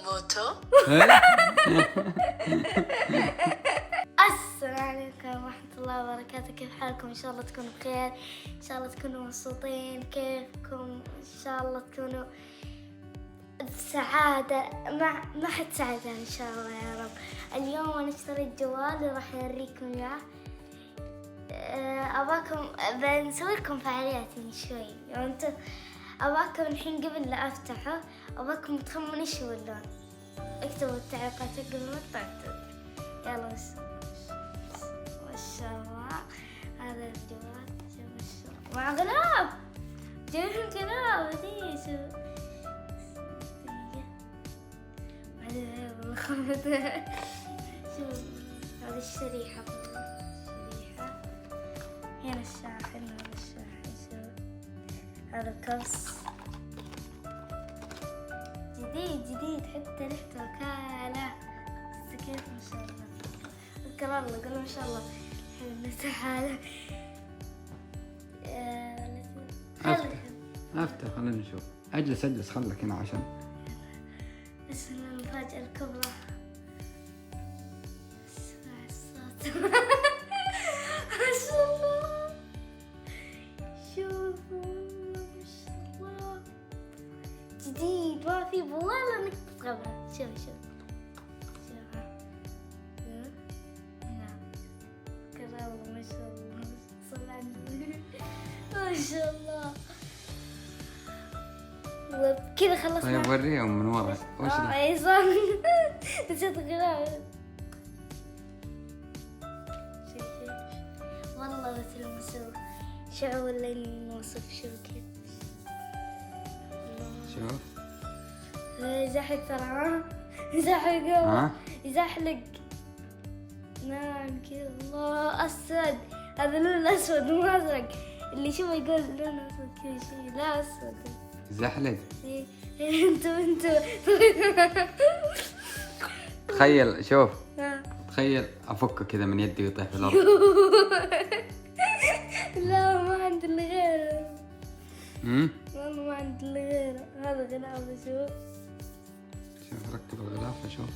موتو. السلام عليكم ورحمة الله وبركاته. كيف حالكم؟ إن شاء الله تكونوا بخير، إن شاء الله تكونوا مبسوطين. كيفكم؟ إن شاء الله تكونوا بسعادة ما حد سعادة إن شاء الله يا رب. اليوم أنا اشتريت جوال وراح أوريكم إياه. أباكم بنسوي لكم فعاليات شوي. أنتم أباكم الحين قبل لا أفتحه أباكم تخمنوا إيش هو اللون. اكتبوا التعليقات قبل ما تقعدوا. يلا بس ما شاء الله. هذا الجوال مع غلاف، جايبين غلاف شو هذا الشريحة. هنا الشاحن، هذا الشاحن هذا الكبس جديد حتى ريحته وكالة. بس كيف ما شاء الله. اذكر الله قول ما شاء الله. الحين نفتح هذا. افتح خلينا نشوف. اجلس خلك هنا عشان اسمع المفاجأة الكبرى. اسمع الصوت. ما شاء الله. شوفوا ما شاء الله جديد ما في ولا نقطة غبرة. شوف نعم كرام ما شاء الله. صل على النبي ما شاء الله. وبكذا خلصنا. طيب وريهم من ورا وش اي صح. نسيت غلاف. والله بس المسوي شعور لين نوصف شبكة. شوف يزحلق ترى. يزحلق يزحلق. نعم كذا. الله أسود. هذا لون أسود مو أزرق. اللي يشوفه يقول لون أسود كذا شيء. لا أسود زحلق. انتو تخيل شوف تخيل افكه كذا من يدي ويطيح في الارض. لا ما عندي اللي غيره. والله ما عندي اللي غيره. هذا غلاف شوف ركب الغلاف شوف.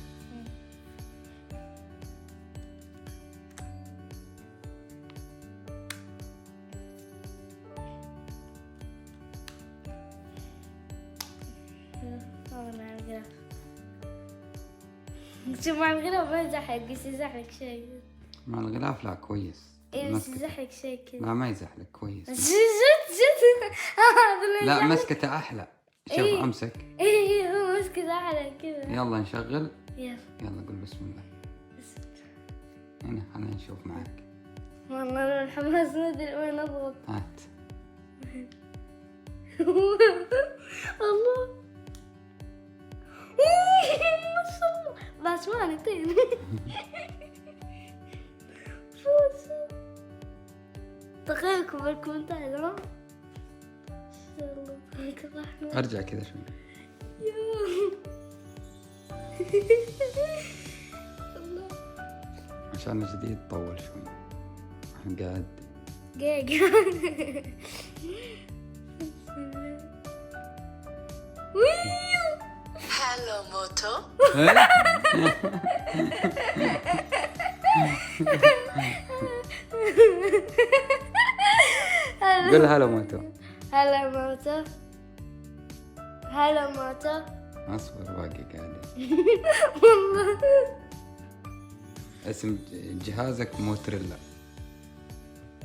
شوف مع الغلاف ما يزحلق بس يزحلق شيء. مع الغلاف لا كويس. اي بس يزحلق شيء كذا. لا ما يزحلق كويس. جد لا مسكته احلى. شوف امسك. اي هو مسكته احلى كذا. يلا نشغل. يلا قول بسم الله. هنا خلينا نشوف معك. والله الحماس ما ادري وين اضغط. هات. الله ما شاء الله. بس ما نطين. تخيلكم بالكومنتات. ما شاء الله تبارك الرحمن. ارجع كذا شوي. الله عشان جديد طول شوي. احنا قاعد هالو موتو. قول هلا موتو. هلا موتو. هلا موتو. اصبر باقي قاعد. والله اسم جهازك موتريلا.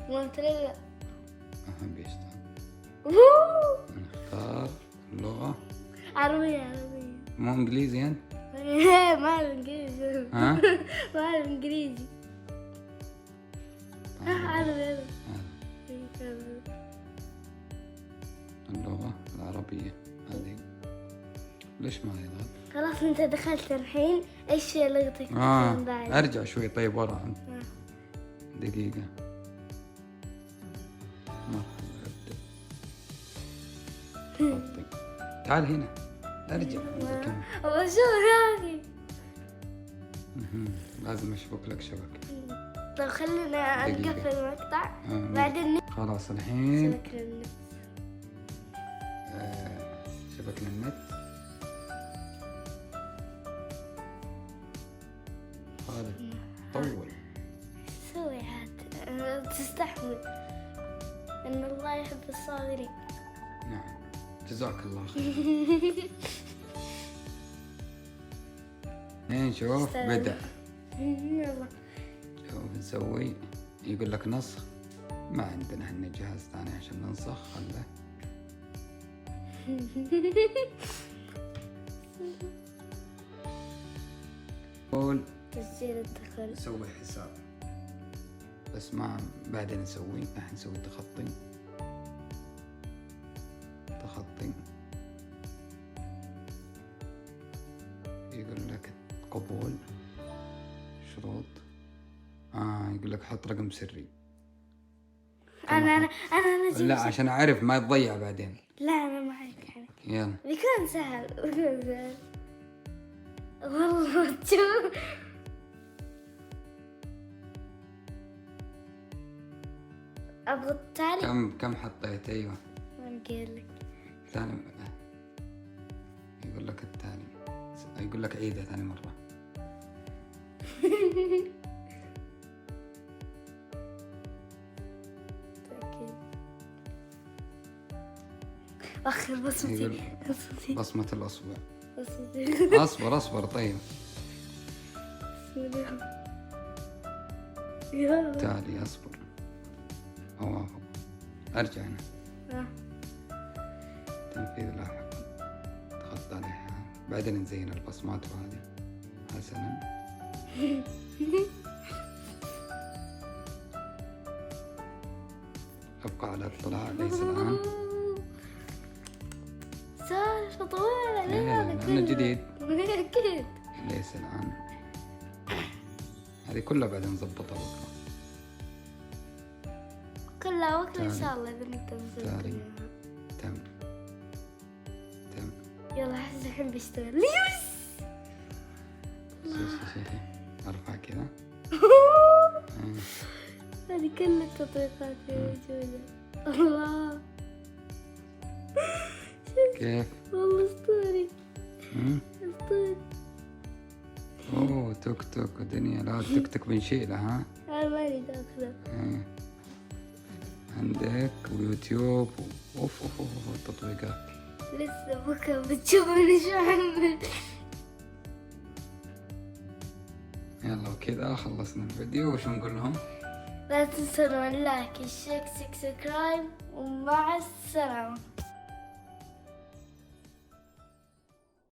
موتريلا. اهم بيشتغل. نختار اللغة عربية. مو انجليزي انت؟ ما أعرف إنجليزي. ها؟ ما أعرف إنجليزي. عربي. اللغة العربية هذه. ليش ما يضغط؟ خلاص أنت دخلت الحين. إيش لغتك بعد؟ ارجع شوي طيب ورا انت. دقيقة. مرحبا. تعال هنا. ارجع. والله شو يا أخي. لازم اشبك لك شبكة. طيب خلينا نقفل المقطع بعدين خلاص الحين شبكنا النت. شبكنا النت. يحب الصابرين. نعم، جزاك الله خير. شوف بدأ. يلا. شوف نسوي، يقول لك نسخ، ما عندنا احنا جهاز ثاني عشان ننسخ. خله قول تسجيل الدخول. نسوي حساب، بس ما بعدين نسوي، الحين نسوي تخطي. يقول لك قبول شروط. يقول لك حط رقم سري. أنا لا عشان أعرف ما تضيع بعدين. لا أنا معك حنك. يلا بيكون سهل. والله شوف. أبغى التالي. كم حطيت؟ أيوه ما نقول لك. ثاني يقول لك الثاني، يقول لك عيدها ثاني مرة. أخر بصمتي. بصمة الأصبع. بصمتي. أصبر طيب. يا تالي أصبر. أوافق. أرجع هنا. تنفيذ لاحق. تخط عليها، بعدين نزين البصمات وهذه. حسنا. أبقى على اطلاع ليس الآن. سالفة طويلة. لأنه جديد. أكيد. ليس الآن. هذه كلها بعدين نضبطها بكرة. كلها بكرة إن شاء الله إذا نقدر تالي. نسوي. تم. يلا أحس الحين بيشتغل. يس. أرفع كذا. هذه كل التطبيقات موجودة. الله. كيف؟ والله أسطوري. أسطوري. اوه توك توك ودنيا. لا التوك توك بنشيلها. ها أنا ماني داخلة. عندك ويوتيوب. اوف اوف اوف التطبيقات. لسه بكرة بتشوفني شو أعمل. يلا وكذا خلصنا الفيديو. وش نقول لهم؟ لا تنسون اللايك، الشيك، سبسكرايب، ومع السلامة.